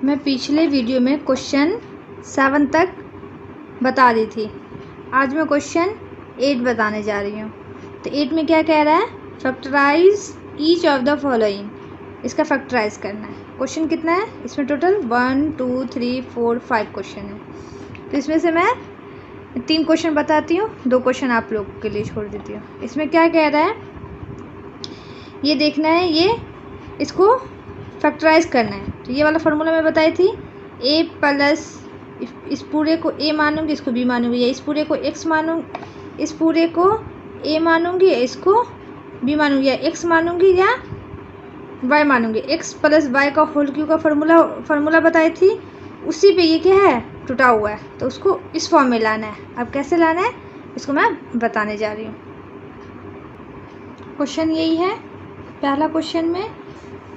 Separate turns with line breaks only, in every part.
मैं पिछले वीडियो में क्वेश्चन 7 तक बता दी थी। आज मैं क्वेश्चन 8 बताने जा रही हूँ। तो 8 में क्या कह रहा है, factorise each of the following. इसका फैक्टराइज करना है। क्वेश्चन कितना है इसमें, टोटल 1 2 3 4 5 क्वेश्चन है। तो इसमें से मैं 3 क्वेश्चन बताती हूँ, 2 क्वेश्चन आप लोग के लिए छोड़ देती हूँ। इसमें क्या कह रहा है ये देखना है, ये इसको फैक्टराइज करना है। तो ये वाला फार्मूला मैं बताई थी, a प्लस इस पूरे को a मानूंगी, इसको b मानूंगी, या इस पूरे को x मानूंगी, इस पूरे को a मानूंगी, इसको b मानूंगी, या x मानूंगी या y मानूंगी। x प्लस y का होल क्यू का फार्मूला बताई थी, उसी पे ये क्या है, टूटा हुआ है। तो उसको इस फॉर्म में लाना है। अब कैसे लाना है इसको मैं बताने जा रही हूँ। क्वेश्चन यही है। पहला क्वेश्चन में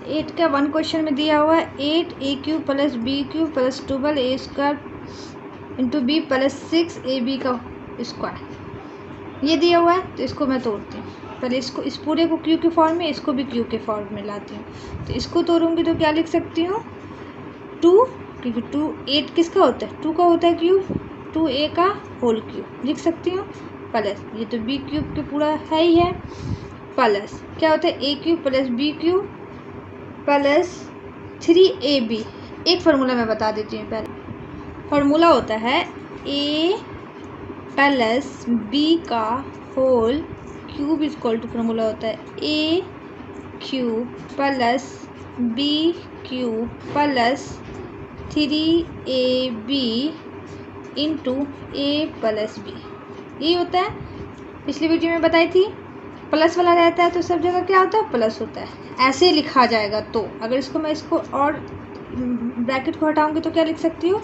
8 का 1 क्वेश्चन में दिया हुआ है 8a³ plus b³ plus 12a² into b plus 6ab का स्क्वायर, ये दिया हुआ है। तो इसको मैं तोड़ती हूँ। पहले इसको, इस पूरे को q के फॉर्म में, इसको भी q के फॉर्म में लाती हूँ। तो इसको तोड़ूंगी तो क्या लिख सकती हूँ, 2, क्योंकि 2 8 किसका होता है, 2 का होता है क्यूब, 2a का होल क्यूब लिख सकती हूँ, प्लस ये तो b³ के पूरा है ही है, प्लस क्या होता है a³ plus b³ plus 3ab। एक फार्मूला मैं बता देती हूँ। पहले फार्मूला होता है a प्लस b का whole cube equal to, formula होता है a³ plus b³ plus 3ab into a plus b। यही होता है। पिछली वीडियो में बताई थी, प्लस वाला रहता है तो सब जगह क्या होता है, प्लस होता है। ऐसे लिखा जाएगा। तो अगर इसको मैं इसको और ब्रैकेट को हटाऊंगी तो क्या लिख सकती हूँ,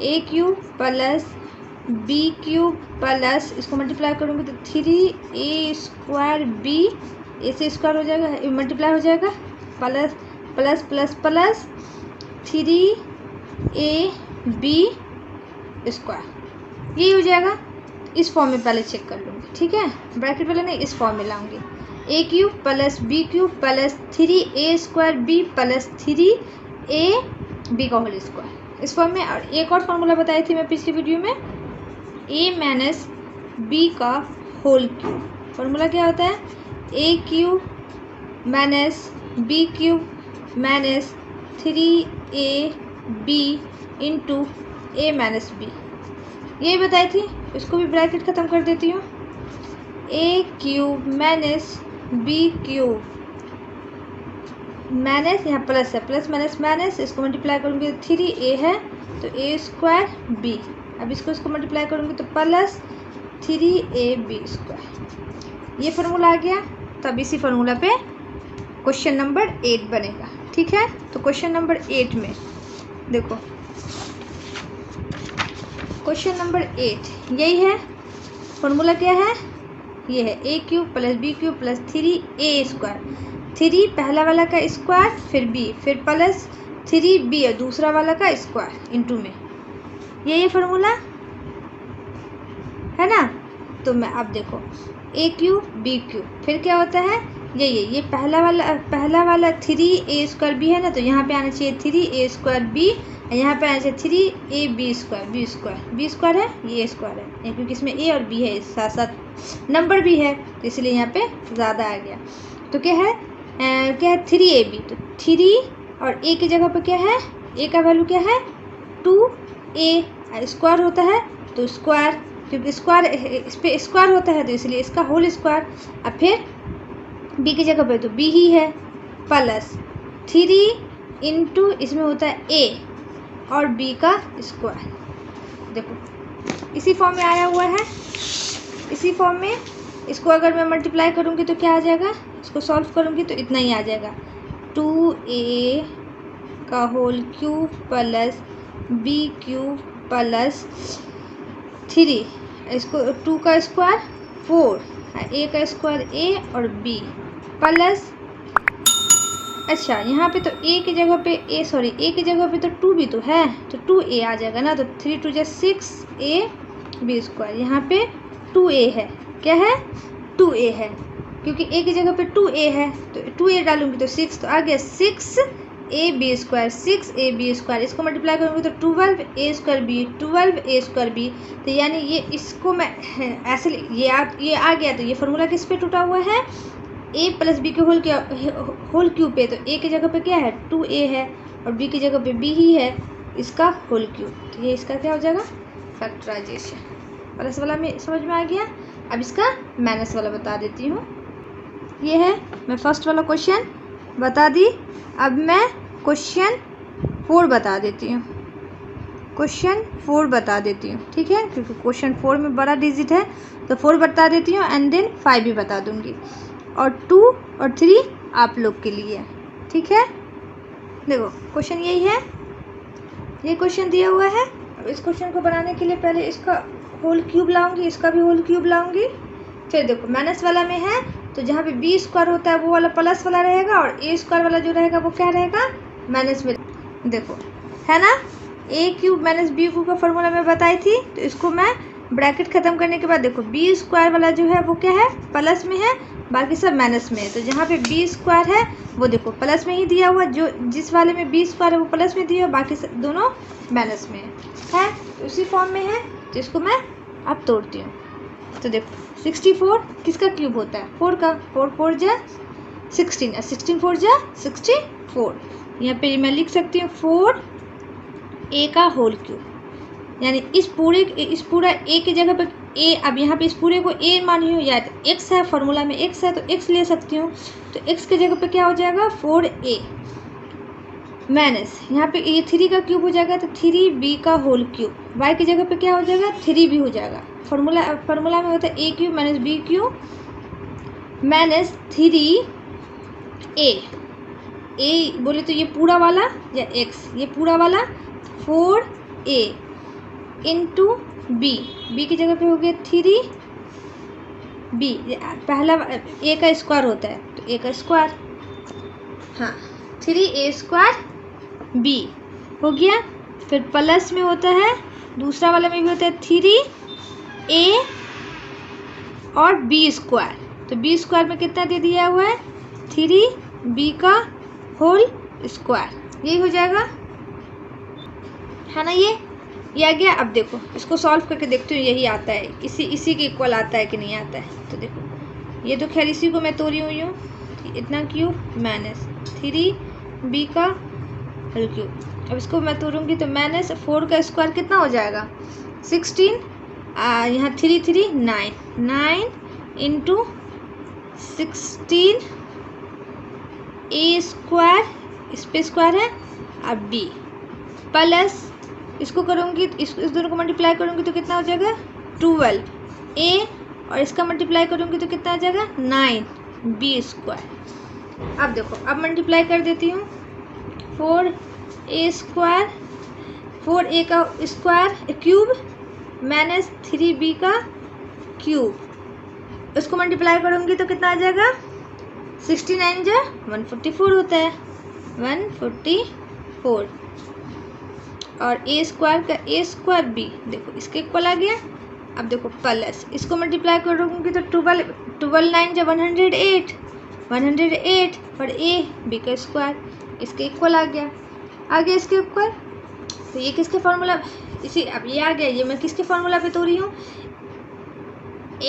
a³ प्लस b³ प्लस, इसको मल्टीप्लाई करूँगी तो 3a²b, ए से स्क्वायर हो जाएगा, मल्टीप्लाई हो जाएगा, plus plus plus plus 3ab², यही हो जाएगा। इस फॉर्म में पहले चेक कर लूँगी, ठीक है। ब्रैकेट वाले नहीं, इस फॉर्म में लाऊंगी, a³ plus b³ plus 3a²b plus 3ab का होल स्क्वायर, इस फॉर्म में। और एक और फार्मूला बताई थी मैं पिछली वीडियो में, a माइनस b का होल क्यूब। फार्मूला क्या होता है, a³ minus b³ minus 3ab into a minus b, यही बताई थी। इसको भी ब्रैकेट ख़त्म कर देती हूँ, a³ माइनस b³ माइनस, यहाँ प्लस है, प्लस माइनस माइनस, इसको मल्टीप्लाई करूँगी तो 3a है तो a²b। अब इसको मल्टीप्लाई करूँगी तो प्लस 3ab², ये फार्मूला आ गया। तब इसी फार्मूला पे क्वेश्चन नंबर 8 बनेगा, ठीक है। तो क्वेश्चन नंबर 8 में देखो, क्वेश्चन नंबर 8 यही है। फार्मूला क्या है, ये है a³ plus b³ plus 3a², 3 पहला वाला का स्क्वायर, फिर b, फिर प्लस 3b है दूसरा वाला का स्क्वायर इंटू में, ये फार्मूला है ना। तो मैं अब देखो a³ b³, फिर क्या होता है, ये पहला वाला 3a²b है ना, तो यहाँ पे आना चाहिए 3a²b, यहाँ पे आना चाहिए 3ab², b² है, ये स्क्वायर है, क्योंकि इसमें a और b है, साथ साथ नंबर भी है, तो इसलिए यहाँ पे ज़्यादा आ गया। तो क्या है 3ab, तो 3 और a की जगह पे क्या है, a का वैल्यू क्या है 2a, स्क्वायर होता है तो स्क्वायर, क्योंकि स्क्वायर इस पर स्क्वायर होता है तो इसलिए इसका होल स्क्वायर। अब फिर b की जगह पे तो b ही है, प्लस 3 इंटू इसमें होता है a और b का स्क्वायर। देखो इसी फॉर्म में आया हुआ है, इसी फॉर्म में। इसको अगर मैं मल्टीप्लाई करूँगी तो क्या आ जाएगा, इसको सॉल्व करूँगी तो इतना ही आ जाएगा, 2a का whole cube plus b³ plus 3, इसको 2 का स्क्वायर 4, a का स्क्वायर a और b प्लस, अच्छा यहाँ पे तो a की जगह पे a की जगह पे तो 2 भी तो है, तो 2a आ जाएगा ना। तो 3 2 जा 6ab², यहाँ पे 2a है, क्या है 2a है, क्योंकि a की जगह पे 2a है तो 2a डालूंगी तो 6, तो आ गया ए बी स्क्वायर 6ab², इसको मल्टीप्लाई करूँगी तो 12a²b 12a²b। तो यानी ये इसको मैं ऐसे ये आ गया, तो ये फार्मूला किस पे टूटा हुआ है, a प्लस बी के होल क्यूब पे। तो a की जगह पे क्या है 2a है और b की जगह पे b ही है, इसका होल क्यूब। तो ये इसका क्या हो जाएगा फैक्टराइजेशन। प्लस वाला में समझ में आ गया। अब इसका माइनस वाला बता देती हूँ। ये है, मैं फर्स्ट वाला क्वेश्चन बता दी। अब मैं क्वेश्चन 4 बता देती हूँ, क्वेश्चन 4 बता देती हूँ, ठीक है, क्योंकि क्वेश्चन 4 में बड़ा डिजिट है तो 4 बता देती हूँ एंड देन 5 भी बता दूँगी, और 2 और 3 आप लोग के लिए, ठीक है। देखो क्वेश्चन यही है, ये क्वेश्चन दिया हुआ है। अब इस क्वेश्चन को बनाने के लिए पहले इसका होल क्यूब लाऊंगी, इसका भी होल क्यूब लाऊंगी। फिर देखो माइनस वाला में है तो जहाँ पे b² होता है वो वाला प्लस वाला रहेगा, और a² वाला जो रहेगा वो क्या रहेगा माइनस में। देखो है ना, a³ माइनस b³ का फॉर्मूला मैं बताई थी। तो इसको मैं ब्रैकेट ख़त्म करने के बाद देखो b² वाला जो है वो क्या है प्लस में है, बाकी सब माइनस में है। तो जहाँ पे b² है वो देखो प्लस में ही दिया हुआ, जो जिस वाले में b² है वो प्लस में दिया, बाकी दोनों माइनस में है। तो उसी फॉर्म में है, तो इसको मैं अब तोड़ती हूँ। तो देखो 64 किसका क्यूब होता है 4 का, 4 4 जा 16, 16 4 जा 64। यहाँ पे मैं लिख सकती हूँ 4a का होल क्यूब, यानी इस पूरा a की जगह पे a, अब यहाँ पे इस पूरे को a मानी हूँ, या तो x है, फार्मूला में x है तो x ले सकती हूँ। तो x की जगह पे क्या हो जाएगा 4a माइनस यहाँ पे ये 3 का क्यूब हो जाएगा तो 3b का होल क्यूब, y की जगह पे क्या हो जाएगा 3b हो जाएगा। फार्मूला में होता है a³ minus b³ minus 3a, a बोले तो ये पूरा वाला या x, ये पूरा वाला 4a इंटू b की जगह पे हो गया 3b, पहला a का स्क्वायर होता है तो a का स्क्वायर, हाँ 3a² b हो गया। फिर प्लस में होता है, दूसरा वाला में भी होता है 3a और b², तो b² में कितना दे दिया हुआ है 3b का होल स्क्वायर, यही हो जाएगा, है ना। ये आ गया। अब देखो इसको सॉल्व करके देखती हूँ यही आता है, इसी के इक्वल आता है कि नहीं आता है। तो देखो ये तो खैर इसी को मैं तोड़ी हुई हूँ, इतना क्यूब माइनस 3b का होल क्यूब। अब इसको मैं तोड़ूंगी तो माइनस 4 का स्क्वायर कितना हो जाएगा 16, यहाँ 3 3 9 इंटू 16 a² इस पे स्क्वायर है, अब b प्लस इसको करूँगी इस दोनों को मल्टीप्लाई करूँगी तो कितना हो जाएगा 12a, और इसका मल्टीप्लाई करूँगी तो कितना आ जाएगा 9b²। अब देखो अब मल्टीप्लाई कर देती हूँ 4a² 4a का स्क्वायर क्यूब माइनस 3b का क्यूब, इसको मल्टीप्लाई करूँगी तो कितना आ जाएगा 69 जा 144 होता है 144, और a² का a²b देखो इसके इक्वल आ गया। अब देखो प्लस इसको मल्टीप्लाई करूँगी तो 12 9 जा 108 और a b का स्क्वायर इसके इक्वल आ गया इसके इक्वल। तो ये किसके फार्मूला, इसी अब ये आ गया, ये मैं किसके फार्मूला पे तोड़ी हूँ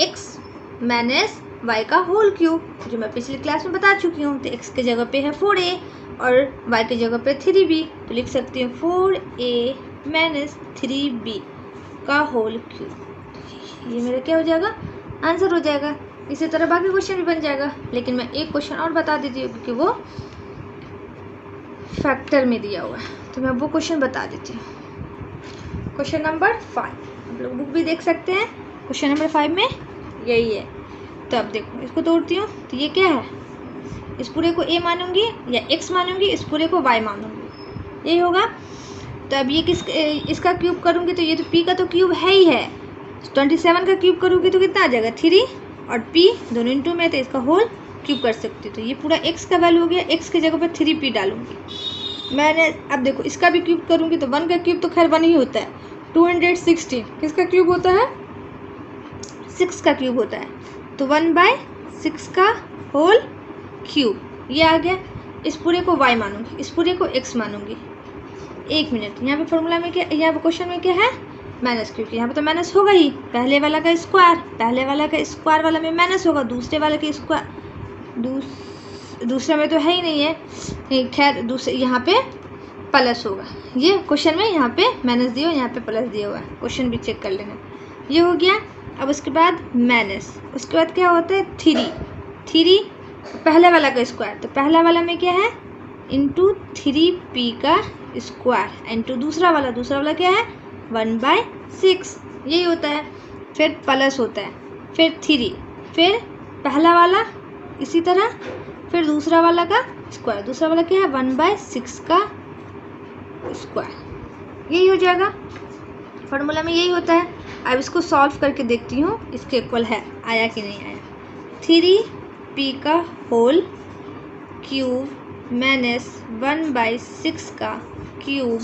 x माइनस y का होल क्यूब, जो मैं पिछली क्लास में बता चुकी हूँ। तो x के जगह पे है 4a और y की जगह पे 3b, तो लिख सकती हूँ 4a माइनस 3b का होल क्यूब। ये मेरा क्या हो जाएगा आंसर हो जाएगा। इसी तरह बाकी क्वेश्चन भी बन जाएगा, लेकिन मैं एक क्वेश्चन और बता देती हूँ क्योंकि वो फैक्टर में दिया हुआ है, तो मैं वो क्वेश्चन बता देती हूँ। क्वेश्चन नंबर 5 आप लोग बुक भी देख सकते हैं, क्वेश्चन नंबर 5 में यही है। तो अब देखो इसको तोड़ती हूँ, तो ये क्या है, इस पूरे को a मानूंगी या x मानूंगी, इस पूरे को y मानूंगी, यही होगा। तो अब ये इसका क्यूब करूँगी तो ये तो p का तो क्यूब है ही है, 27 का क्यूब करूँगी तो कितना आ जाएगा 3, और p दोनों इंटू में तो इसका होल क्यूब कर सकती हूँ। तो ये पूरा x का वैल्यू हो गया, x की जगह पर 3p डालूंगी मैंने। अब देखो इसका भी क्यूब करूँगी तो 1 का क्यूब तो खैर 1 ही होता है, 216 किसका क्यूब होता है 6 का क्यूब होता है, तो 1/6 का होल क्यूब ये आ गया। इस पूरे को y मानूंगी, इस पूरे को x मानूंगी। 1 मिनट, यहाँ पे फॉर्मूला में क्या, यहाँ पे क्वेश्चन में क्या है, माइनस, क्योंकि यहाँ पे तो माइनस होगा ही, पहले वाला का स्क्वायर, पहले वाला का स्क्वायर वाला में माइनस होगा, दूसरे वाले के स्क्वायर, दूसरे में तो है ही नहीं है, खैर दूसरे यहाँ पे प्लस होगा। ये क्वेश्चन में यहाँ पे माइनस दिया हुआ, यहाँ पे प्लस दिया हुआ है, क्वेश्चन भी चेक कर लेना। ये हो गया। अब उसके बाद माइनस, उसके बाद क्या होता है 3 पहले वाला का स्क्वायर, तो पहला वाला में क्या है इंटू 3p का स्क्वायर, इंटू दूसरा वाला क्या है 1/6, यही होता है। फिर प्लस होता है, फिर 3, फिर पहला वाला इसी तरह, फिर दूसरा वाला का स्क्वायर, दूसरा वाला क्या है 1/6 का स्क्वायर, यही हो जाएगा। फॉर्मूला में यही होता है। अब इसको सॉल्व करके देखती हूँ इसके इक्वल है, आया कि नहीं आया। 3p का होल क्यूब माइनस 1/6 का क्यूब।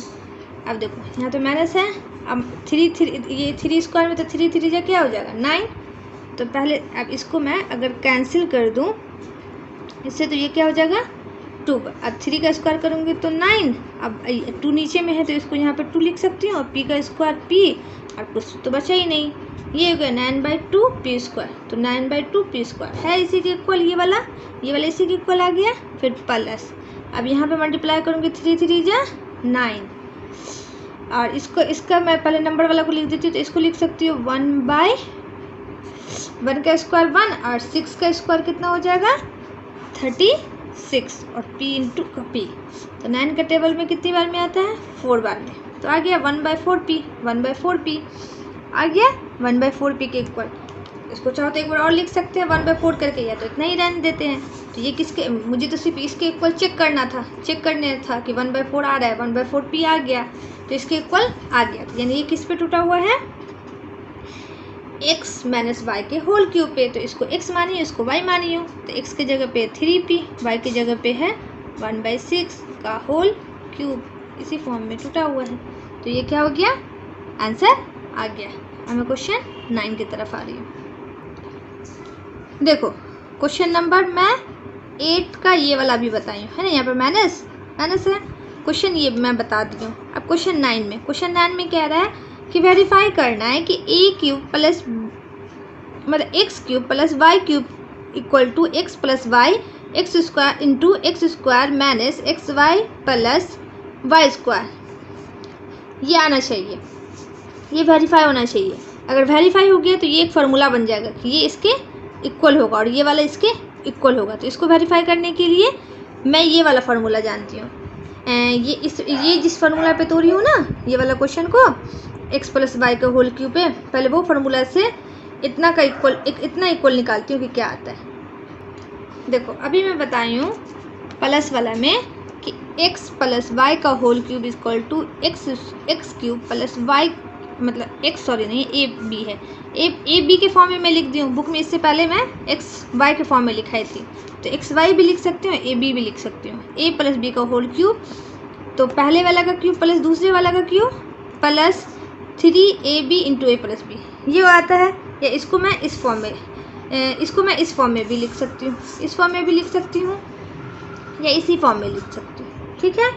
अब देखो यहाँ तो माइनस है, अब 3 ये 3 स्क्वायर में तो 3 जा क्या हो जाएगा 9। तो पहले अब इसको मैं अगर कैंसिल कर दूँ इससे, तो ये क्या हो जाएगा 2। अब 3 का स्क्वायर करूँगी तो 9, अब 2 नीचे में है तो इसको यहाँ पर 2 लिख सकती हूँ, और p का स्क्वायर p, और कुछ तो बचा ही नहीं, ये हो गया 9/2 p स्क्वायर, तो 9/2 p स्क्वायर है इसी के इक्वल, ये वाला इसी के इक्वल आ गया। फिर प्लस, अब यहाँ पे मल्टीप्लाई करूँगी 3 जा 9, और इसका मैं पहले नंबर वाला को लिख देती हूँ, तो इसको लिख सकती हूँ 1/1 का स्क्वायर 1, और 6 का स्क्वायर कितना हो जाएगा 36, और p इंटू p, तो 9 का टेबल में कितनी बार में आता है 4 बार में, तो आ गया 1/4p आ गया 1/4p के इक्वल। इसको चाहो तो एक बार और लिख सकते हैं 1/4 करके, या तो इतना ही रहने देते हैं। तो ये किसके, मुझे तो सिर्फ इसके इक्वल चेक करने था कि 1/4 आ रहा है, 1/4p आ गया, तो इसके इक्वल आ गया। यानी ये किस पे टूटा हुआ है x माइनस वाई के होल क्यूब पे, तो इसको x मानिए, इसको y मानिए, तो x की जगह पे 3p, y की जगह पे है 1/6 का होल क्यूब, इसी फॉर्म में टूटा हुआ है। तो ये क्या हो गया, आंसर आ गया। अब मैं क्वेश्चन 9 की तरफ आ रही हूँ। देखो क्वेश्चन नंबर मैं 8 का ये वाला भी बताई हूँ, है ना, यहाँ पर माइनस है, क्वेश्चन ये मैं बता दी हूँ। अब क्वेश्चन 9 में कह रहा है कि वेरीफाई करना है कि a³ प्लस मतलब x³ plus y³ equal to x plus y x square into x square minus x y plus y square, ये आना चाहिए, ये वेरीफाई होना चाहिए। अगर वेरीफाई हो गया तो ये एक फार्मूला बन जाएगा कि ये इसके इक्वल होगा और ये वाला इसके इक्वल होगा। तो इसको वेरीफाई करने के लिए मैं ये वाला फार्मूला जानती हूँ। ये जिस फार्मूला पे तोड़ी हूँ ना, ये वाला क्वेश्चन को x प्लस वाई का होल क्यूब पे, पहले वो फार्मूला से इतना इक्वल निकालती हूँ कि क्या आता है। देखो अभी मैं बताई हूँ प्लस वाला में कि x प्लस वाई का whole cube equal to x cube plus y, मतलब x सॉरी नहीं ए बी है, ए बी के फॉर्म में मैं लिख दी हूँ बुक में। इससे पहले मैं एक्स वाई के फॉर्म में लिखाई थी, तो एक्स वाई भी लिख सकती हूँ, ए बी भी लिख सकती हूँ। ए प्लस बी का होल क्यूब, तो पहले वाला का क्यूब प्लस दूसरे वाला का cube plus 3ab into a plus b, ये आता है। या इसको मैं इस फॉर्म में भी लिख सकती हूँ, इस फॉर्म में भी लिख सकती हूँ, या इसी फॉर्म में लिख सकती हूँ। ठीक है,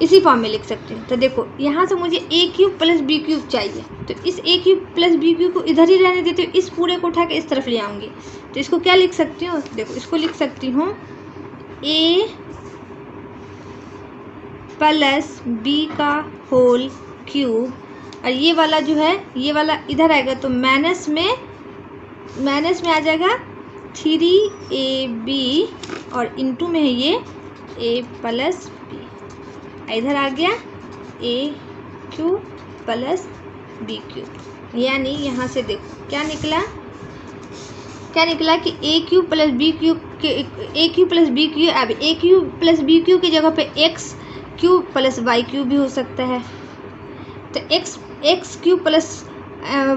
इसी फॉर्म में लिख सकती हूँ। तो देखो यहाँ से मुझे ए क्यूब प्लस बी क्यूब चाहिए, तो इस ए क्यूब प्लस बी क्यूब को इधर ही रहने देती हूँ, इस पूरे को उठा के इस तरफ ले आऊँगी। तो इसको क्या लिख सकती हूँ, देखो इसको लिख सकती हूँ ए प्लस बी का होल क्यूब, और ये वाला जो है ये वाला इधर आएगा तो माइनस में आ जाएगा 3ab और इनटू में है ये a प्लस बी, इधर आ गया a cube plus b cube. यानी यहाँ से देखो क्या निकला कि a cube plus b cube के a cube plus b cube, अब a cube plus b cube की जगह पे x cube plus y cube भी हो सकता है। तो x cube plus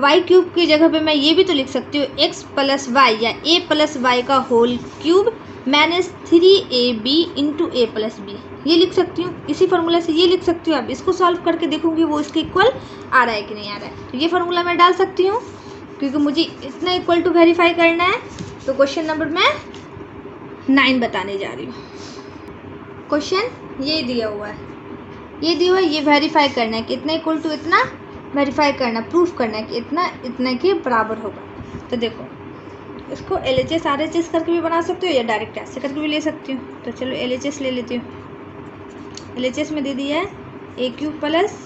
y cube की जगह पे मैं ये भी तो लिख सकती हूँ एक्स प्लस वाई या ए प्लस वाई का whole cube minus 3ab into a plus b, ये लिख सकती हूँ। इसी फार्मूला से ये लिख सकती हूँ। अब इसको सॉल्व करके देखूँगी वो इसके इक्वल आ रहा है कि नहीं आ रहा है। तो ये फार्मूला मैं डाल सकती हूँ क्योंकि मुझे इतना इक्वल टू वेरीफाई करना है। तो क्वेश्चन नंबर मैं 9 बताने जा रही हूँ। क्वेश्चन ये दिया हुआ है, ये दिया हुआ है, ये वेरीफाई करना है कि इतना इक्वल टू इतना, वेरीफाई करना, प्रूफ करना है कि इतना इतना के बराबर होगा। तो देखो इसको LHS RHS करके भी बना सकते हो या डायरेक्ट ऐसे करके भी ले सकती हूँ। तो चलो LHS ले लेती हूँ। LHS में दे दिया है ए क्यूब प्लस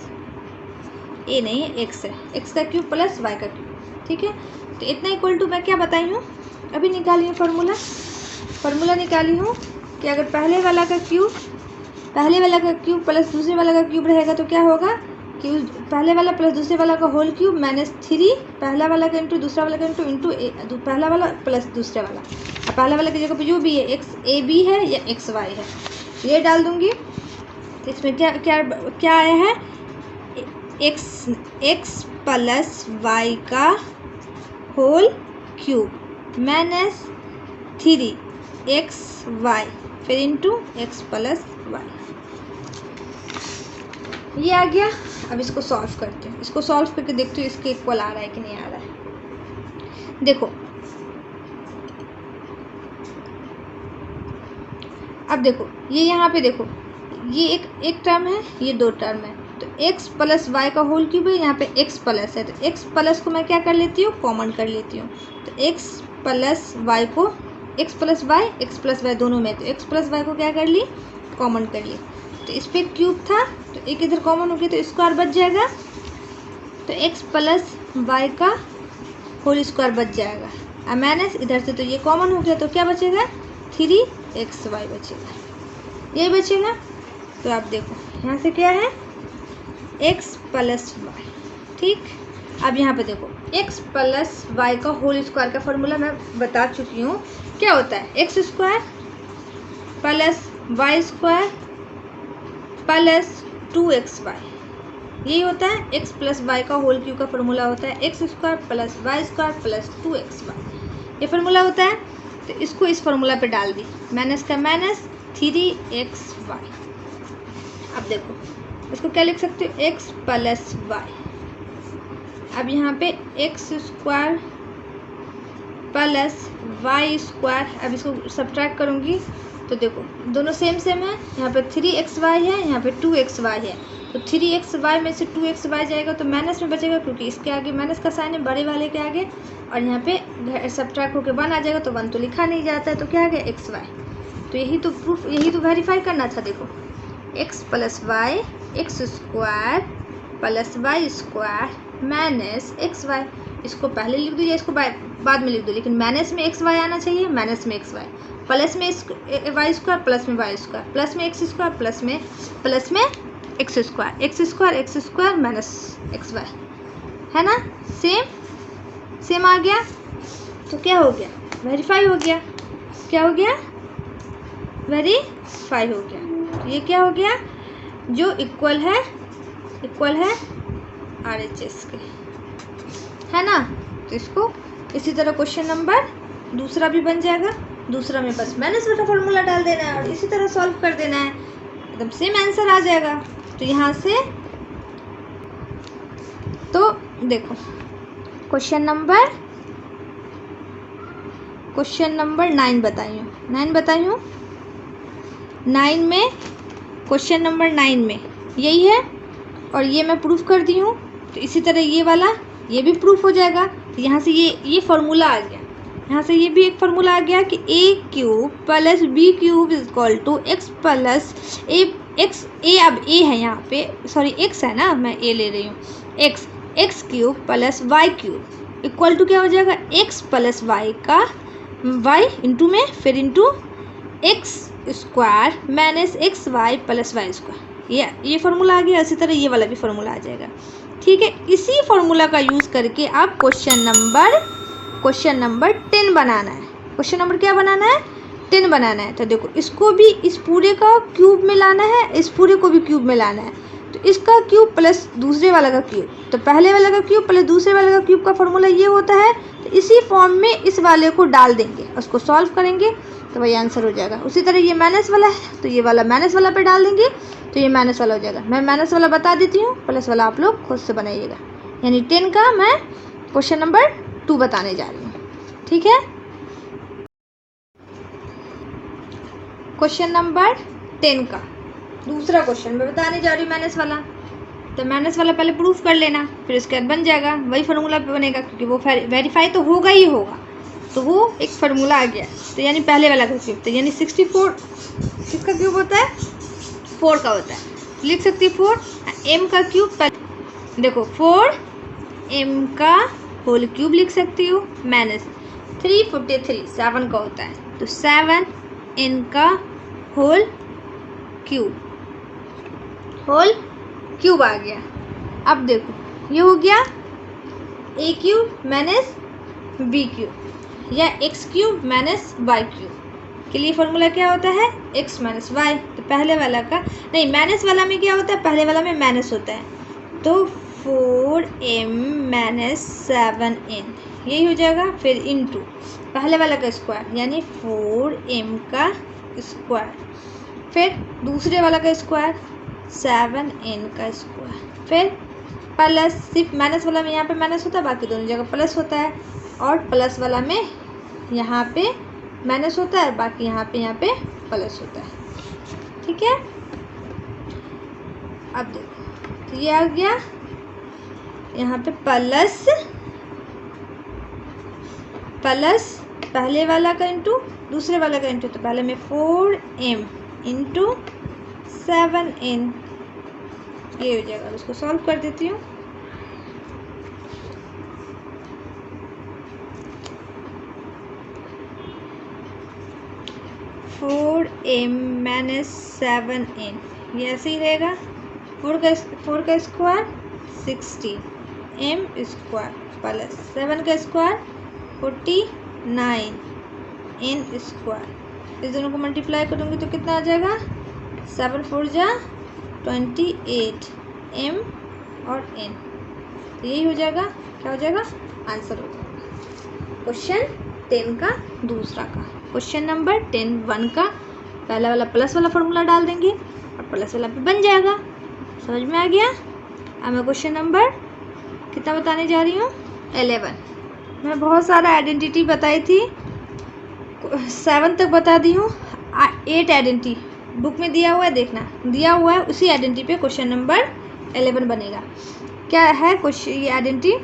ए नहीं है एक्स है, एक्स का क्यूब प्लस वाई का क्यूब, ठीक है। तो इतना इक्वल टू मैं क्या बताई हूँ, अभी निकाली हूँ फार्मूला निकाली हूँ कि अगर पहले वाला का क्यूब प्लस दूसरे वाला का क्यूब रहेगा तो क्या होगा कि पहले वाला प्लस दूसरे वाला का होल क्यूब -3 पहला वाला का इंटू दूसरा वाला का इंटू पहला वाला प्लस दूसरे वाला। अब पहला वाला की जगह पे जो भी है एक्स ए बी है या एक्स वाई है, ये डाल दूंगी। तो इसमें क्या क्या क्या आया है, एक्स प्लस वाई का होल क्यूब -3 एक्स वाई फिर इंटू एक्स प्लस वाई, ये आ गया। अब इसको सॉल्व करते हैं, इसको सॉल्व करके देखते हैं इसके इक्वल आ रहा है कि नहीं आ रहा है। देखो अब देखो ये यहाँ पे देखो, ये एक टर्म है, ये 2 टर्म है। तो x प्लस वाई का होल क्यूब है, यहाँ पे x प्लस है, तो x प्लस को मैं क्या कर लेती हूँ, कॉमन कर लेती हूँ। तो x प्लस वाई को x प्लस वाई दोनों में, तो x प्लस वाई को क्या कर ली, कॉमन कर ली। तो इस पर क्यूब था तो एक इधर कॉमन हो गया तो स्क्वायर बच जाएगा। तो x प्लस वाई का होल स्क्वायर बच जाएगा, अब माइनस इधर से तो ये कॉमन हो गया तो क्या बचेगा, 3xy बचेगा, ये बचेगा। तो आप देखो यहाँ से क्या है, x प्लस वाई, ठीक। अब यहाँ पे देखो x प्लस वाई का होल स्क्वायर का फॉर्मूला मैं बता चुकी हूँ, क्या होता है, x square plus y square plus 2xy, यही होता है x प्लस वाई का होल क्यूब का फॉर्मूला होता है, x square plus y square plus 2xy, ये फार्मूला होता है। तो इसको इस फार्मूला पे डाल दी, माइनस का माइनस 3xy। अब देखो इसको क्या लिख सकते हो, x प्लस वाई। अब यहाँ पे x square plus y square, अब इसको सब्ट्रैक्ट करूँगी तो देखो दोनों सेम है, यहाँ पे 3xy है, यहाँ पे 2xy है। तो 3xy में से 2xy जाएगा तो माइनस में बचेगा, क्योंकि इसके आगे माइनस का साइन है बड़े वाले के आगे, और यहाँ पे सब्ट्रैक्ट होकर 1 आ जाएगा, तो 1 तो लिखा नहीं जाता है, तो क्या आ गया xy। तो यही तो प्रूफ, यही तो वेरीफाई करना था। देखो x plus y x square plus y square minus xy, इसको पहले लिख दो या इसको बाद में लिख दो, लेकिन माइनस में xy आना चाहिए, माइनस में xy, प्लस में वाई स्क्वायर प्लस में वाई स्क्वायर, प्लस में एक्स स्क्वायर प्लस में एक्स स्क्वायर माइनस XY, है ना, सेम आ गया। तो क्या हो गया, वेरीफाई हो गया, क्या हो गया, वेरीफाई हो गया। तो ये क्या हो गया, जो इक्वल है RHS के, है ना। तो इसको इसी तरह क्वेश्चन नंबर दूसरा भी बन जाएगा, दूसरा में बस माइनस वाला फॉर्मूला डाल देना है और इसी तरह सॉल्व कर देना है, एकदम सेम आंसर आ जाएगा। तो यहाँ से तो देखो क्वेश्चन नंबर 9 बताई हूँ 9 में, क्वेश्चन नंबर 9 में यही है और ये मैं प्रूफ कर दी हूँ। तो इसी तरह ये वाला ये भी प्रूफ हो जाएगा। तो यहाँ से ये फार्मूला आ गया, यहाँ से ये भी एक फार्मूला आ गया कि a cube plus b cube is equal to x plus a, अब a है यहाँ पे, सॉरी x है ना, मैं a ले रही हूँ, x cube plus y cube equal to क्या हो जाएगा, x प्लस वाई का y इंटू में फिर into x square minus x y plus y square, ये फार्मूला आ गया। इसी तरह ये वाला भी फार्मूला आ जाएगा, ठीक है। इसी फार्मूला का यूज़ करके आप क्वेश्चन नंबर 10 बनाना है। क्वेश्चन नंबर क्या बनाना है, 10 बनाना है। तो देखो इसको भी इस पूरे का क्यूब में लाना है, इस पूरे को भी क्यूब में लाना है। तो इसका क्यूब प्लस दूसरे वाला का क्यूब, तो पहले वाला का क्यूब प्लस दूसरे वाले का क्यूब का फॉर्मूला ये होता है। तो इसी फॉर्म में इस वाले को डाल देंगे, उसको सॉल्व करेंगे तो वही आंसर हो जाएगा। उसी तरह ये माइनस वाला है तो ये वाला माइनस वाला पे डाल देंगे तो ये माइनस वाला हो जाएगा। मैं माइनस वाला बता देती हूँ, प्लस वाला आप लोग खुद से बनाइएगा। यानी 10 का मैं क्वेश्चन नंबर 2 बताने जा रही हूँ, ठीक है। क्वेश्चन नंबर 10 का दूसरा क्वेश्चन मैं बताने जा रही हूँ माइनस वाला। तो माइनस वाला पहले प्रूफ कर लेना, फिर उसके बाद बन जाएगा, वही फार्मूला पे बनेगा क्योंकि वो वेरीफाई तो होगा ही होगा। तो वो एक फार्मूला आ गया, तो यानी पहले वाला का क्यूब, तो यानी 64 किसका क्यूब होता है, 4 का होता है। लिख सकती 4 m का क्यूब, देखो 4 m का होल क्यूब लिख सकती हूँ, माइनस 343 7 का होता है, तो 7 n का होल क्यूब आ गया। अब देखो ये हो गया a cube minus b cube या x cube minus y cube के लिए फॉर्मूला क्या होता है, x माइनस वाई। तो पहले वाला का नहीं, माइनस वाला में क्या होता है, पहले वाला में माइनस होता है, तो 4m माइनस 7n यही हो जाएगा। फिर इनटू पहले वाला का स्क्वायर यानी 4m का स्क्वायर, फिर दूसरे वाला का स्क्वायर 7n का स्क्वायर, फिर प्लस, सिर्फ माइनस वाला में यहाँ पे माइनस होता है, बाकी दोनों जगह प्लस होता है, और प्लस वाला में यहाँ पे माइनस होता है, बाकी यहाँ पे प्लस होता है। ठीक है, अब देखो तो ये आ गया यहाँ पे प्लस पहले वाला का इंटू दूसरे वाला का इंटू, तो पहले में 4m इंटू 7n ये हो जाएगा। उसको सॉल्व कर देती हूँ। फोर एम माइनस 7n ये ऐसे ही रहेगा, 4 का स्क्वायर 16 m स्क्वायर प्लस 7 का स्क्वायर 49 n स्क्वायर। इस दोनों को मल्टीप्लाई करूँगी तो कितना आ जाएगा, 7 4 जा 28 m और n, तो यही हो जाएगा, क्या हो जाएगा, आंसर हो जाएगा क्वेश्चन 10 का दूसरा का। क्वेश्चन नंबर 10 1 का पहला वाला प्लस वाला फॉर्मूला डाल देंगे और प्लस वाला पे बन जाएगा। समझ में आ गया। अब मैं क्वेश्चन नंबर कितना बताने जा रही हूँ, 11। मैं बहुत सारा आइडेंटिटी बताई थी, 7 तक बता दी हूँ। 8 आइडेंटिटी बुक में दिया हुआ है, देखना दिया हुआ है, उसी आइडेंटिटी पे क्वेश्चन नंबर 11 बनेगा। क्या है क्वेश्चन, ये आइडेंटिटी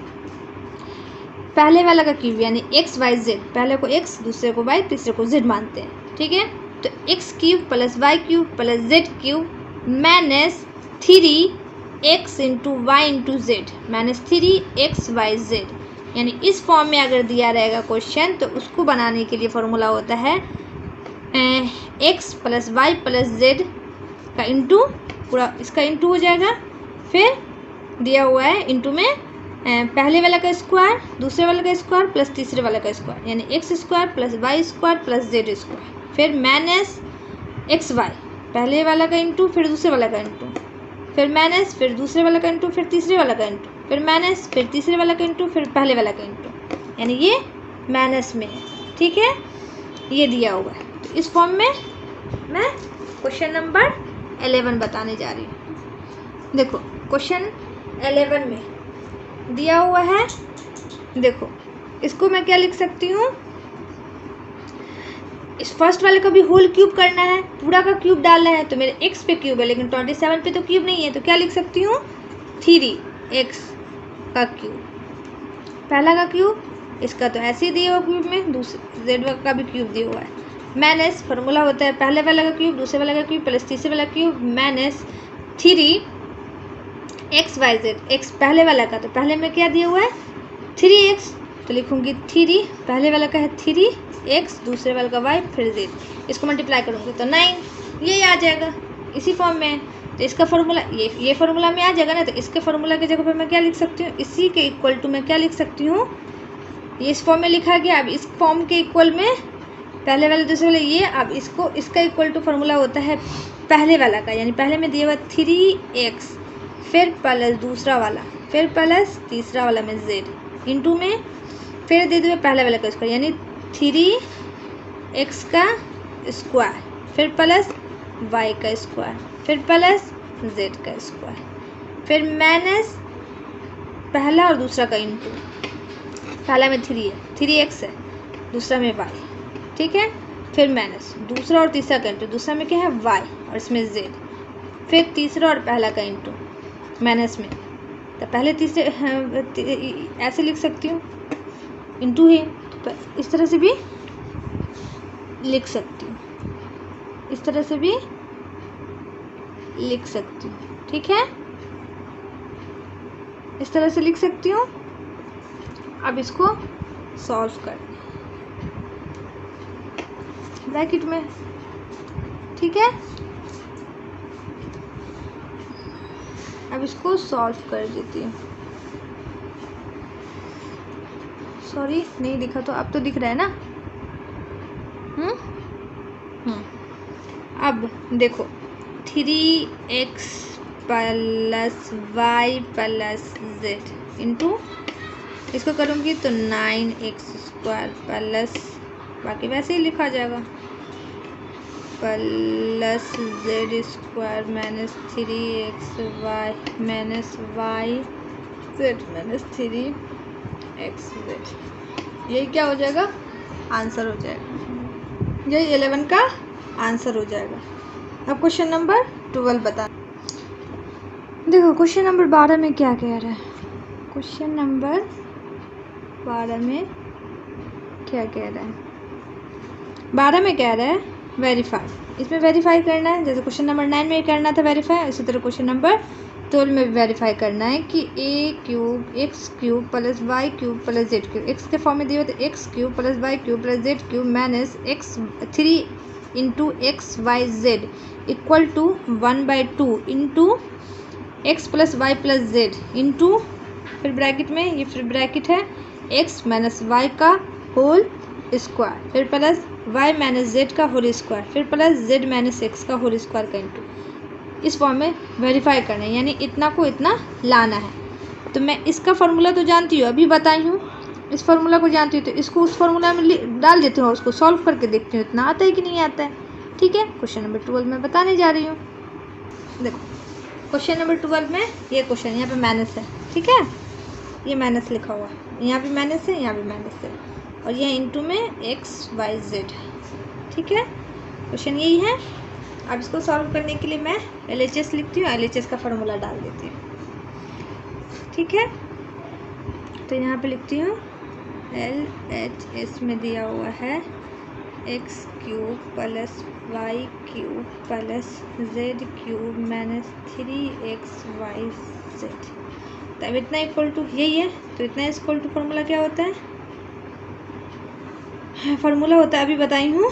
पहले वाला का क्यूब यानी एक्स वाई जेड, पहले को एक्स दूसरे को वाई तीसरे को जेड मानते हैं। ठीक है, तो x cube plus y cube plus z cube minus 3x into y into z minus 3x y z, यानी इस फॉर्म में अगर दिया रहेगा क्वेश्चन तो उसको बनाने के लिए फॉर्मूला होता है x plus y plus z का इंटू, पूरा इसका इंटू हो जाएगा, फिर दिया हुआ है इंटू में पहले वाला का स्क्वायर दूसरे वाले का स्क्वायर प्लस तीसरे वाले का स्क्वायर यानी x square plus y square plus z square, फिर माइनस एक्स वाई पहले वाला का इंटू फिर दूसरे वाला का इंटू, फिर माइनस फिर दूसरे वाला का इंटू फिर तीसरे वाला का इंटू, फिर माइनस फिर तीसरे वाला का इंटू फिर पहले वाला का इंटू, यानी ये माइनस में है। ठीक है, ये दिया हुआ है। तो इस फॉर्म में मैं क्वेश्चन नंबर 11 बताने जा रही हूँ। देखो क्वेश्चन 11 में दिया हुआ है, देखो इसको मैं क्या लिख सकती हूँ, इस फर्स्ट वाले का भी होल क्यूब करना है, पूरा का क्यूब डालना है, तो मेरे x पे क्यूब है लेकिन 27 पे तो क्यूब नहीं है, तो क्या लिख सकती हूँ 3x का क्यूब, पहला का क्यूब, इसका तो ऐसे ही दिया हुआ क्यूब में, दूसरे जेड का भी क्यूब दिया हुआ है, माइनस फार्मूला होता है पहले वाला का क्यूब दूसरे वाला का क्यूब प्लस तीसरे वाला cube minus 3x y z, x पहले वाला का, तो पहले में क्या दिया हुआ है 3x, तो लिखूंगी 3, पहले वाला का है 3x दूसरे वाला का y फिर z, इसको मल्टीप्लाई करूँगी तो 9 ये आ जाएगा इसी फॉर्म में। तो इसका फार्मूला ये फार्मूला में आ जाएगा ना, तो इसके फार्मूला की जगह पे मैं क्या लिख सकती हूँ, इसी के इक्वल टू मैं क्या लिख सकती हूँ, ये इस फॉर्म में लिखा गया। अब इस फॉर्म के इक्वल में पहले वाले दूसरे वाले ये, अब इसको इसका इक्वल टू फार्मूला होता है पहले वाला का, यानी पहले में दिया हुआ 3x फिर प्लस दूसरा वाला फिर प्लस तीसरा वाला में z इंटू में फिर दे दिए पहले वाले का स्क्वायर यानी 3x का स्क्वायर फिर प्लस y का स्क्वायर फिर प्लस z का स्क्वायर, फिर माइनस पहला और दूसरा का इंटू, पहला में 3 है 3x है दूसरा में y। ठीक है, फिर माइनस, दूसरा और तीसरा का इंटू, दूसरा में क्या है y और इसमें z, फिर तीसरा और पहला का इंटू माइनस में, तो पहले तीसरे ऐसे लिख सकती हूँ, इंटू है तो इस तरह से भी लिख सकती हूँ, इस तरह से भी लिख सकती हूँ, ठीक है, इस तरह से लिख सकती हूँ। अब इसको सॉल्व कर ब्रैकेट में, ठीक है, अब इसको सॉल्व कर देती हूँ। सॉरी नहीं दिखा, तो अब तो दिख रहा है ना। अब देखो 3x plus y plus z into, इसको करूँगी तो 9x² प्लस, बाकी वैसे ही लिखा जाएगा, plus z² minus 3xy minus y z minus 3xz। यही क्या हो जाएगा, आंसर हो जाएगा, यही 11 का आंसर हो जाएगा। अब क्वेश्चन नंबर 12 बता, देखो क्वेश्चन नंबर 12 में क्या कह रहा है, क्वेश्चन नंबर 12 में क्या कह रहा है, 12 में कह रहा है वेरीफाई, इसमें वेरीफाई करना है, जैसे क्वेश्चन नंबर 9 में करना था वेरीफाई, इसी तरह क्वेश्चन नंबर 12 में भी वेरीफाई करना है कि a³ plus y³ plus z³ x के फॉर्म में दिए हुए तो x³ plus y³ plus z³ minus x3 into x y z equal to 1/2 into x plus y plus z into, फिर ब्रैकेट में, ये फिर ब्रैकेट है x माइनस वाई का होल स्क्वायर, फिर प्लस y माइनस जेड का whole square, फिर plus z minus x का होल स्क्वायर का इंटू, इस फॉर्म में वेरीफाई करना है, यानी इतना को इतना लाना है। तो मैं इसका फार्मूला तो जानती हूँ, अभी बताई हूँ, इस फार्मूला को जानती हूँ, तो इसको उस फार्मूला में डाल देती हूँ, उसको सॉल्व करके देखती हूँ इतना आता है कि नहीं आता है, ठीक है। क्वेश्चन नंबर 12 में बताने जा रही हूँ। देखो क्वेश्चन नंबर 12 में ये क्वेश्चन, यहाँ पे माइनस है, ठीक है, ये माइनस लिखा हुआ है, यहाँ भी माइनस है, यहाँ भी माइनस है, और यहाँ इंटू में एक्स वाई जेड, ठीक है, क्वेश्चन यही है। अब इसको सॉल्व करने के लिए मैं LHS लिखती हूँ, LHS का फार्मूला डाल देती हूँ, ठीक है। तो यहाँ पे लिखती हूँ LHS में दिया हुआ है x³ plus y³ plus z³ minus 3xyz, तब इतना इक्वल टू यही है, तो इतना इक्वल टू फार्मूला क्या होता है, फार्मूला होता है अभी बताई हूँ,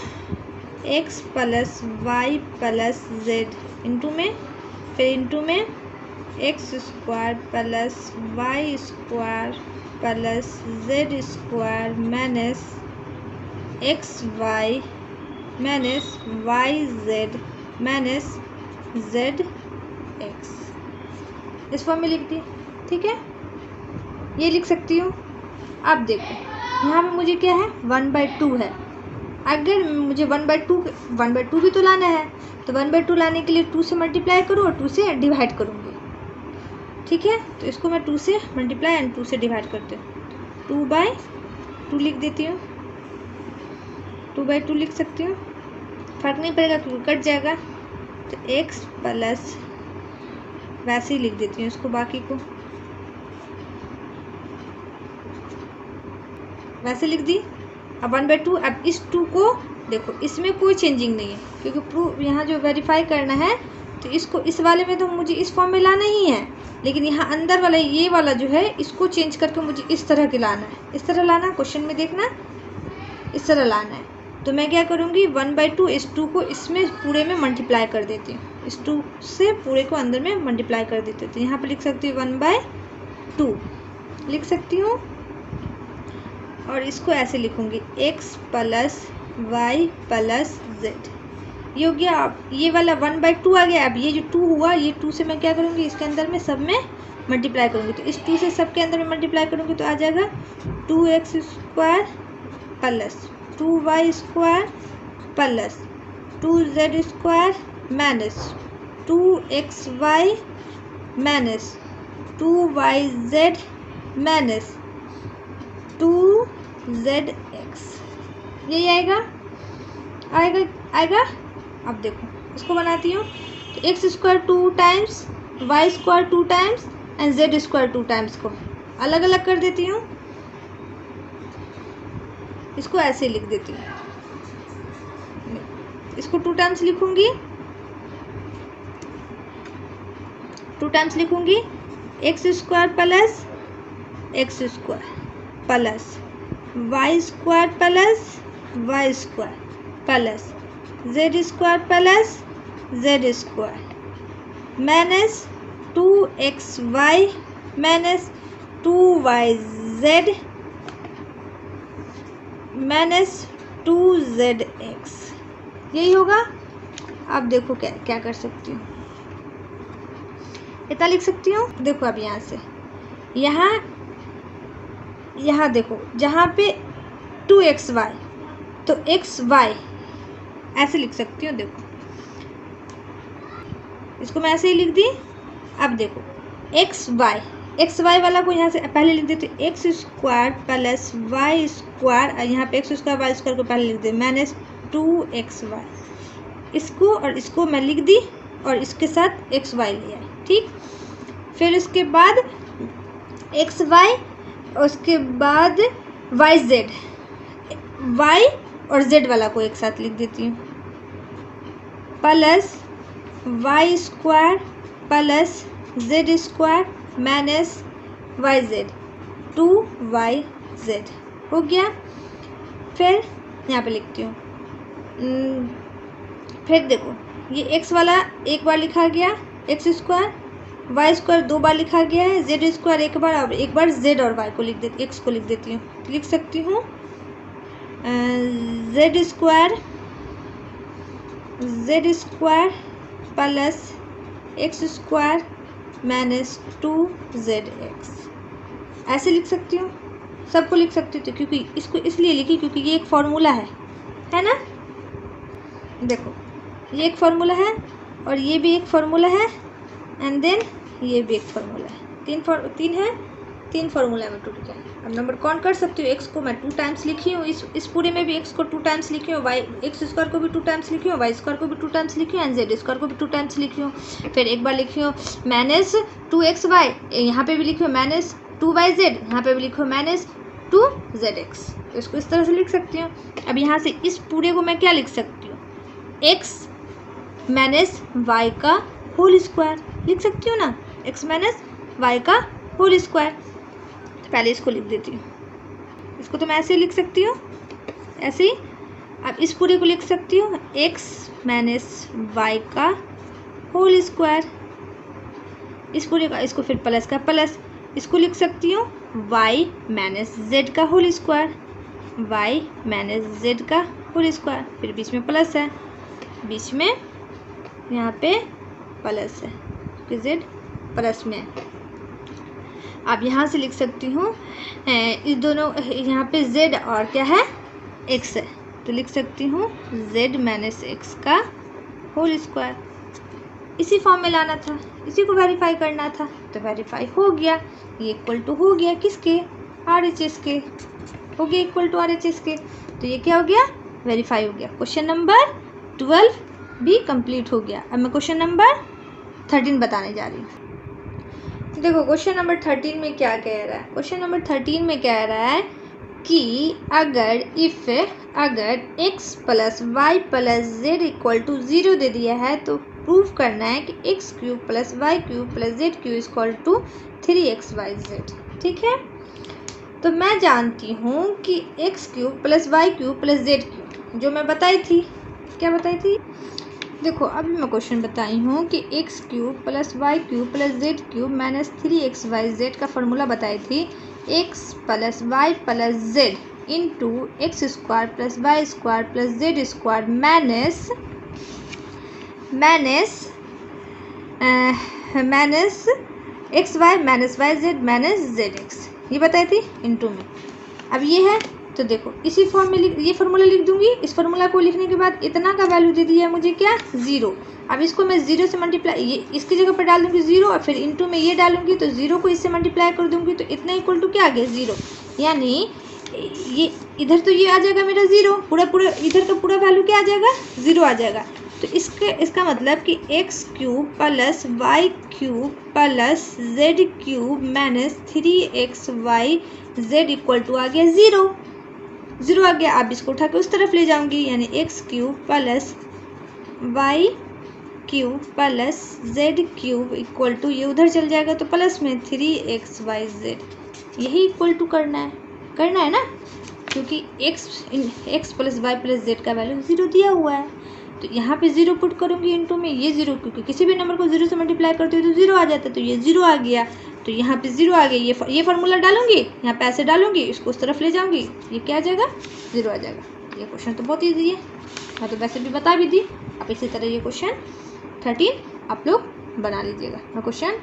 x plus y plus z into में, फिर इंटू में x² plus y² plus z² minus xy minus yz minus zx, इस फॉर्म में लिख दी, ठीक है, ये लिख सकती हूँ। अब देखो यहाँ पे मुझे क्या है 1/2 है, अगर मुझे 1/2 भी तो लाना है, तो 1/2 लाने के लिए 2 से मल्टीप्लाई करूँ और 2 से डिवाइड करूँगी, ठीक है। तो इसको मैं 2 से मल्टीप्लाई एंड 2 से डिवाइड करती हूँ, 2/2 लिख देती हूँ, 2/2 लिख सकती हूँ, फर्क नहीं पड़ेगा क्योंकि कट जाएगा, तो x प्लस, वैसे ही लिख देती हूँ इसको, बाकी को वैसे लिख दी। अब 1/2, अब इस 2 को देखो, इसमें कोई चेंजिंग नहीं है क्योंकि प्रूफ यहाँ जो वेरीफाई करना है, तो इसको इस वाले में तो मुझे इस फॉर्म में लाना ही है, लेकिन यहाँ अंदर वाला ये वाला जो है इसको चेंज करके मुझे इस तरह के लाना है, इस तरह लाना है, क्वेश्चन में देखना इस तरह लाना है। तो मैं क्या करूँगी 1/2 इस 2 को इसमें पूरे में मल्टीप्लाई कर देती हूँ, इस 2 से पूरे को अंदर में मल्टीप्लाई कर देती हूँ, तो यहाँ पर लिख सकती हूँ 1/2 लिख सकती हूँ, और इसको ऐसे लिखूँगी x plus y plus z, ये हो गया। अब ये वाला 1/2 आ गया, अब ये जो 2 हुआ, ये 2 से मैं क्या करूँगी इसके अंदर में सब में मल्टीप्लाई करूँगी, तो इस 2 से सब के अंदर में मल्टीप्लाई करूँगी तो आ जाएगा 2x² plus 2y² plus 2z² minus 2xy minus 2yz minus 2zx, यही आएगा। आएगा आएगा। अब देखो इसको बनाती हूँ, तो x square 2 times, y square 2 times and z square 2 times को अलग अलग कर देती हूँ, इसको ऐसे लिख देती हूँ। इसको 2 टाइम्स लिखूंगी, 2 टाइम्स लिखूंगी, x square plus x square plus y square plus y square plus z square plus z square minus 2xy minus 2yz minus 2zx, यही होगा। अब देखो क्या क्या कर सकती हूँ, इतना लिख सकती हूँ। देखो अब यहाँ से यहाँ देखो जहाँ पे 2xy, तो xy ऐसे लिख सकती हूँ। देखो इसको मैं ऐसे ही लिख दी। अब देखो xy वाला को यहाँ से पहले लिख देते, x square plus y square, यहाँ पे एक्स स्क्वायर वाई स्क्वायर को पहले लिख दे माइनस 2xy, इसको और इसको मैं लिख दी और इसके साथ xy ले आई, ठीक। फिर उसके बाद xy, उसके बाद yz, y और z वाला को एक साथ लिख देती हूँ, plus y square plus z square minus y z 2yz हो गया। फिर यहाँ पे लिखती हूँ, फिर देखो ये x वाला एक बार लिखा गया, एक्स स्क्वायर, वाई स्क्वायर 2 बार लिखा गया है, जेड स्क्वायर एक बार, और एक बार जेड और वाई को लिख देती, एक्स को लिख देती हूँ। लिख सकती हूँ Z square plus x square minus 2zx, ऐसे लिख सकती हूँ। सबको लिख सकती हूँ, तो क्योंकि इसको इसलिए लिखी क्योंकि ये एक फॉर्मूला है ना। देखो ये एक फार्मूला है और ये भी एक फार्मूला है एंड देन ये भी एक फार्मूला है, तीन फार्मूला में टूट गया। अब नंबर काउंट कर सकती हूँ। एक्स को मैं 2 टाइम्स लिखी हूँ, इस पूरे में भी एक्स को 2 टाइम्स लिखी हूँ, वाई एक्स स्क्वायर को भी 2 टाइम्स लिखी हूँ, वाई स्क्वायर को भी 2 टाइम्स लिखी हूँ एंड जेड स्क्वायर को भी 2 टाइम्स लिखी हूँ। फिर एक बार लिखी हूँ माइनस 2xy, यहाँ पे भी लिखी हूँ माइनस 2yz, यहाँ पे भी लिखी हूँ माइनस 2zx, तो इसको इस तरह से लिख सकती हूँ। अब यहाँ से इस पूरे को मैं क्या लिख सकती हूँ, एक्स माइनस वाई का होल स्क्वायर लिख सकती हूँ ना, एक्स माइनस वाई का होल स्क्वायर। तो पहले इसको लिख देती हूँ, इसको तो मैं ऐसे ही लिख सकती हूँ, ऐसे ही। अब इस पूरे को लिख सकती हूँ एक्स माइनस वाई का होल स्क्वायर, इस पूरे का, इसको फिर प्लस का प्लस, इसको लिख सकती हूँ वाई माइनस जेड का whole square, y minus z का होल स्क्वायर, फिर बीच में प्लस है, बीच में यहाँ पे प्लस है क्योंकि जेड प्लस में है। अब यहाँ से लिख सकती हूँ इस दोनों, यहाँ पे जेड और क्या है एक्स है, तो लिख सकती हूँ जेड माइनस एक्स का होल स्क्वायर। इसी फॉर्म में लाना था, इसी को वेरीफाई करना था, तो वेरीफाई हो गया। ये इक्वल टू हो गया किसके, RHS के, हो गया इक्वल टू RHS के, तो ये क्या हो गया, वेरीफाई हो गया। क्वेश्चन नंबर 12 भी कंप्लीट हो गया। अब मैं क्वेश्चन नंबर 13 बताने जा रही हूँ। देखो क्वेश्चन नंबर 13 में क्या कह रहा है, क्वेश्चन नंबर 13 में कह रहा है कि अगर x plus y plus z equal to 0 दे दिया है तो प्रूफ करना है कि x cube plus y cube plus z cube equal to 3xyz। ठीक है, तो मैं जानती हूँ कि x cube plus y cube plus z cube, जो मैं बताई थी, क्या बताई थी, देखो अभी मैं क्वेश्चन बताई हूँ कि x cube plus y cube plus z cube minus 3xyz का फॉर्मूला बताई थी, x plus y plus z into x square plus y square plus z square minus x y minus y z minus z x, ये बताई थी into में। अब ये है, तो देखो इसी फॉर्म में ये फार्मूला लिख दूंगी। इस फार्मूला को लिखने के बाद इतना का वैल्यू दे दिया है मुझे क्या, 0। अब इसको मैं 0 से मल्टीप्लाई, ये इसकी जगह पर डाल दूंगी 0 और फिर इंटू में ये डालूंगी, तो 0 को इससे मल्टीप्लाई कर दूंगी, तो इतना इक्वल टू क्या आ गया 0। यानी ये इधर तो ये आ जाएगा मेरा 0, पूरा पूरा इधर का पूरा वैल्यू क्या आ जाएगा, 0 आ जाएगा। तो इसका मतलब कि x cube plus y cube plus z cube minus 3xy z equal to आ गया 0, 0 आ गया। अब इसको उठा के उस तरफ ले जाऊंगी, यानी x cube plus y cube plus z cube equal to, ये उधर चल जाएगा तो प्लस में 3xyz, यही इक्वल टू करना है ना, क्योंकि x plus y plus z का वैल्यू 0 दिया हुआ है। तो यहाँ पे 0 पुट करूँगी इनटू में, ये 0, क्योंकि किसी भी नंबर को 0 से मल्टीप्लाई करते हो तो 0 आ जाता है, तो ये 0 आ गया। तो यहाँ पे 0 आ गया, ये फार्मूला डालूंगी, यहाँ पे ऐसे डालूंगी, इसको उस तरफ ले जाऊंगी, ये क्या आ जाएगा, 0 आ जाएगा। ये क्वेश्चन तो बहुत ईजी है, मैं तो वैसे भी बता भी दी। अब इसी तरह ये क्वेश्चन 13 आप लोग बना लीजिएगा। मैं क्वेश्चन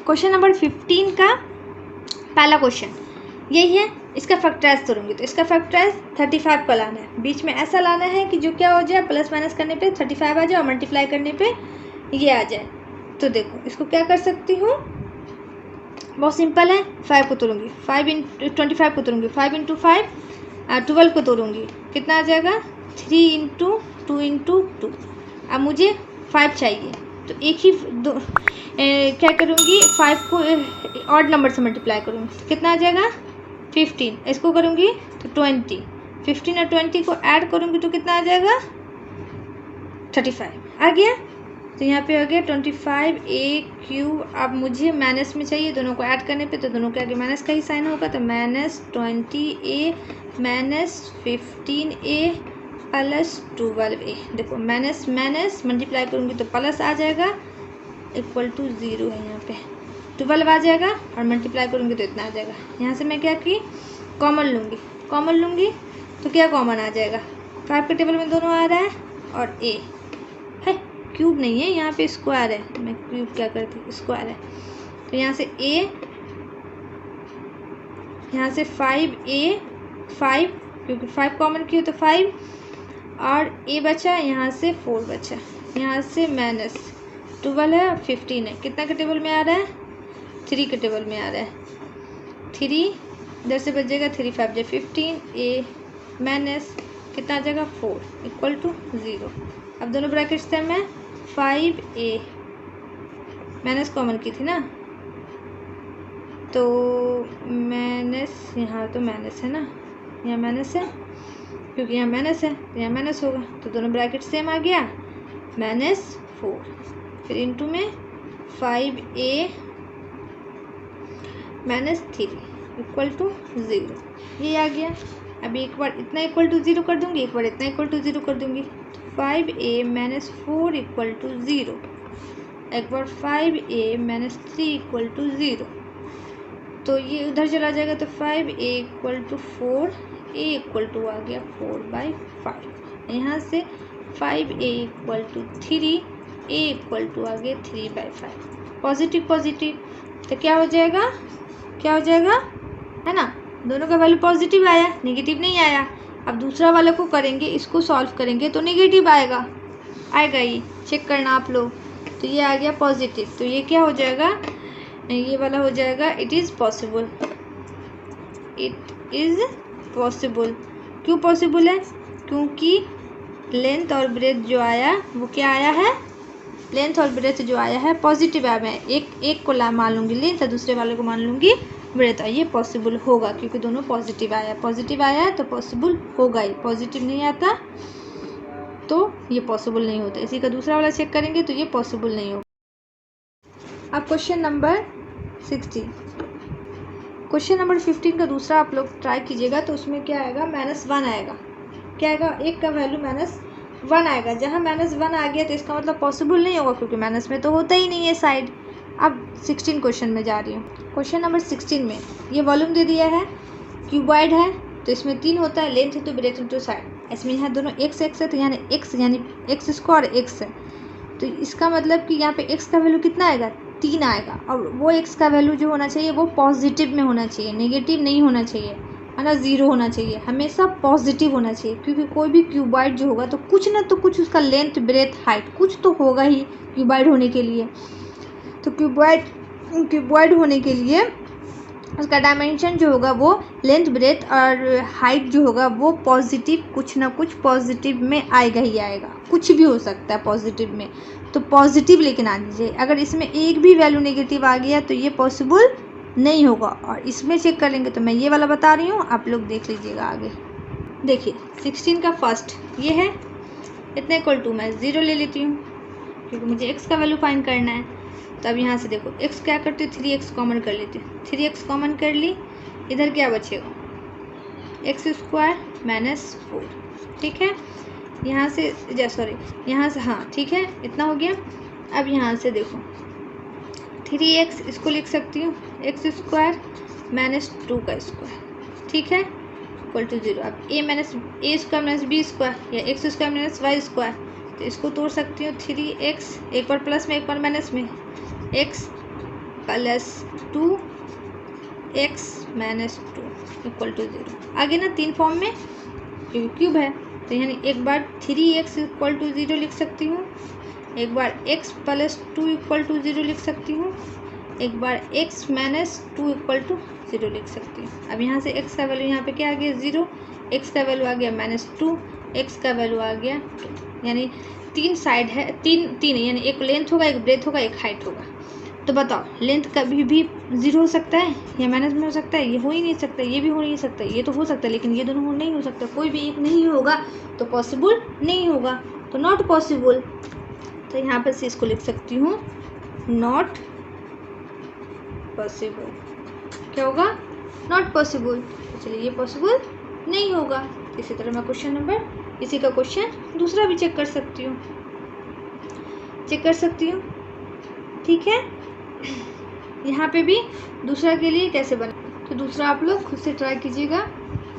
क्वेश्चन नंबर 15 का पहला क्वेश्चन यही है। इसका फैक्टराइज करूँगी तो इसका फैक्टराइज 35 का लाना है, बीच में ऐसा लाना है कि जो क्या हो जाए, प्लस माइनस करने पे 35 आ जाए और मल्टीप्लाई करने पे ये आ जाए। तो देखो इसको क्या कर सकती हूँ, बहुत सिंपल है। 5 को तोड़ूंगी, 25 को तोड़ूंगी, 5 × 5 12 को तोड़ूंगी, कितना आ जाएगा 3 × 2 × 2। अब मुझे 5 चाहिए तो एक ही क्या करूँगी, 5 को ऑड नंबर से मल्टीप्लाई करूँगी तो कितना आ जाएगा 15। इसको करूँगी तो 20, 15 और 20 को ऐड करूँगी तो कितना आ जाएगा 35 आ गया। तो यहाँ पे हो गया 25a³। अब मुझे माइनस में चाहिए, दोनों को ऐड करने पे तो दोनों के आगे माइनस का ही साइन होगा, तो -20a -15a प्लस 12a। देखो माइनस माइनस मल्टीप्लाई करूँगी तो प्लस आ जाएगा, इक्वल टू 0 है यहाँ पे 12 आ जाएगा, और मल्टीप्लाई करूँगी तो इतना आ जाएगा। यहाँ से मैं क्या की कॉमन लूँगी तो क्या कॉमन आ जाएगा, 5 के टेबल में दोनों आ रहा है, और a है, क्यूब नहीं है यहाँ पे, स्क्वायर है। मैं क्यूब क्या करती, स्क्वायर है। तो यहाँ से a, यहाँ से 5a 5, क्योंकि 5 कॉमन की हो तो 5, और a बचा, यहाँ से 4 बचा, यहाँ से -12 है और 15 है। कितना के टेबल में आ रहा है, 3 के टेबल में आ रहा है। 3 इधर से बचेगा, 3 5 जो 15a माइनस कितना आ जाएगा 4 इक्वल टू 0। अब दोनों ब्रैकेट से मैं 5a माइनस कॉमन की थी ना, तो माइनस, यहाँ तो माइनस है ना, यहाँ माइनस है, क्योंकि यहाँ माइनस है तो यहाँ माइनस होगा, तो दोनों ब्रैकेट सेम आ गया, -4, फिर इनटू में 5a -3 इक्वल टू 0, ये आ गया। अभी एक बार इतना इक्वल टू 0 कर दूँगी, एक बार इतना इक्वल टू 0 कर दूँगी, 5a -4 इक्वल टू 0, एक बार 5a -3 इक्वल टू 0, तो ये उधर चला जाएगा, तो 5a equal to 4, a equal to आ गया 4/5। यहाँ से 5a equal to 3, a equal to आ गया 3/5। पॉजिटिव पॉजिटिव तो क्या हो जाएगा है ना, दोनों का वैल्यू पॉजिटिव आया, नेगेटिव नहीं आया। अब दूसरा वाला को करेंगे, इसको सॉल्व करेंगे तो नेगेटिव आएगा, ये चेक करना आप लोग। तो ये आ गया पॉजिटिव, तो ये क्या हो जाएगा, ये वाला हो जाएगा इट इज़ पॉसिबल। क्यों पॉसिबल है, क्योंकि लेंथ और ब्रेथ जो आया वो क्या आया है, लेंथ और ब्रेथ जो आया है पॉजिटिव आया। मैं एक को मान लूँगी लेंथ और दूसरे वाले को मान लूँगी ब्रेथ, ये पॉसिबल होगा क्योंकि दोनों पॉजिटिव आया है तो पॉसिबल होगा ही। पॉजिटिव नहीं आता तो ये पॉसिबल नहीं होता। इसी का दूसरा वाला चेक करेंगे तो ये पॉसिबल नहीं होगा। अब क्वेश्चन नंबर 16, क्वेश्चन नंबर 15 का दूसरा आप लोग ट्राई कीजिएगा तो उसमें क्या आएगा, -1 आएगा। क्या आएगा, एक का वैल्यू -1 आएगा। जहाँ -1 आ गया तो इसका मतलब पॉसिबल नहीं होगा, क्योंकि माइनस में तो होता ही नहीं है साइड। अब 16 क्वेश्चन में जा रही हूँ। क्वेश्चन नंबर 16 में ये वॉल्यूम दे दिया है, क्यूबॉइड है तो इसमें 3 होता है, length into breadth into side. इसमें यहाँ दोनों x है तो यानी x स्क्वायर x है, तो इसका मतलब कि यहाँ पे x का वैल्यू कितना आएगा, 3 आएगा। और वो x का वैल्यू जो होना चाहिए वो पॉजिटिव में होना चाहिए, नेगेटिव नहीं होना चाहिए, है ना, 0 होना चाहिए, हमेशा पॉजिटिव होना चाहिए। क्योंकि कोई भी क्यूबॉइड जो होगा तो कुछ ना तो कुछ उसका लेंथ ब्रेथ हाइट कुछ तो होगा ही क्यूबॉइड होने के लिए। तो क्यूबॉइड होने के लिए उसका डायमेंशन जो होगा वो लेंथ ब्रेथ और हाइट जो होगा वो पॉजिटिव, कुछ ना कुछ पॉजिटिव में आएगा ही आएगा, कुछ भी हो सकता है पॉजिटिव में, तो पॉजिटिव लेकिन आ दीजिए। अगर इसमें एक भी वैल्यू नेगेटिव आ गया तो ये पॉसिबल नहीं होगा। और इसमें चेक करेंगे तो मैं ये वाला बता रही हूँ, आप लोग देख लीजिएगा आगे। देखिए 16 का फर्स्ट ये है, इतना इक्वल टू मैं 0 ले लेती हूँ क्योंकि मुझे x का वैल्यू फाइंड करना है। तो अब यहाँ से देखो x क्या करती हूँ, 3x कॉमन कर लेती हूँ, 3x कॉमन कर ली, इधर क्या बचेगा, x स्क्वायर -4, ठीक है। यहाँ से यहाँ से, हाँ ठीक है, इतना हो गया। अब यहाँ से देखो 3x इसको लिख सकती हूँ x स्क्वायर -2 का स्क्वायर, ठीक है, इक्वल टू 0। अब a स्क्वायर -b स्क्वायर या x स्क्वायर -y स्क्वायर, तो इसको तोड़ सकती हूँ 3x, एक बार प्लस में एक बार माइनस में, x + 2 x - 2 इक्वल टू 0। आगे ना 3 फॉर्म में क्योंकि क्यूब है, तो यानी एक बार 3x इक्वल टू 0 लिख सकती हूँ, एक बार x + 2 इक्वल टू 0 लिख सकती हूँ, एक बार x - 2 इक्वल टू 0 लिख सकती हूँ। अब यहाँ से x का वैल्यू यहाँ पे क्या आ गया 0, x का वैल्यू आ गया -2, x का वैल्यू आ गया 2, यानी 3 साइड है, तीन यानी एक लेंथ होगा, एक ब्रेथ होगा, एक हाइट होगा। तो बताओ लेंथ कभी भी 0 हो सकता है या माइनस में हो सकता है, ये हो ही नहीं सकता, ये भी हो नहीं सकता, ये तो हो सकता है लेकिन ये दोनों नहीं हो सकता, कोई भी एक नहीं होगा तो पॉसिबल नहीं होगा, तो नॉट पॉसिबल। तो यहाँ पर से इसको लिख सकती हूँ नॉट पॉसिबल। क्या होगा, नॉट पॉसिबल। तो चलिए ये पॉसिबल नहीं होगा। इसी तरह मैं इसी का क्वेश्चन दूसरा भी चेक कर सकती हूँ, ठीक है। यहाँ पे भी दूसरा के लिए कैसे बना, तो दूसरा आप लोग खुद से ट्राई कीजिएगा।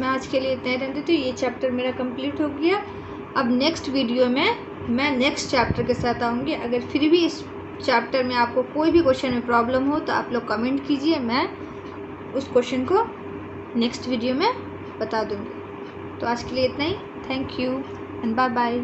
मैं आज के लिए इतना ही रहने देती हूँ। ये चैप्टर मेरा कंप्लीट हो गया। अब नेक्स्ट वीडियो में मैं नेक्स्ट चैप्टर के साथ आऊँगी। अगर फिर भी इस चैप्टर में आपको कोई भी क्वेश्चन में प्रॉब्लम हो तो आप लोग कमेंट कीजिए, मैं उस क्वेश्चन को नेक्स्ट वीडियो में बता दूँगी। तो आज के लिए इतना ही। Thank you and bye bye.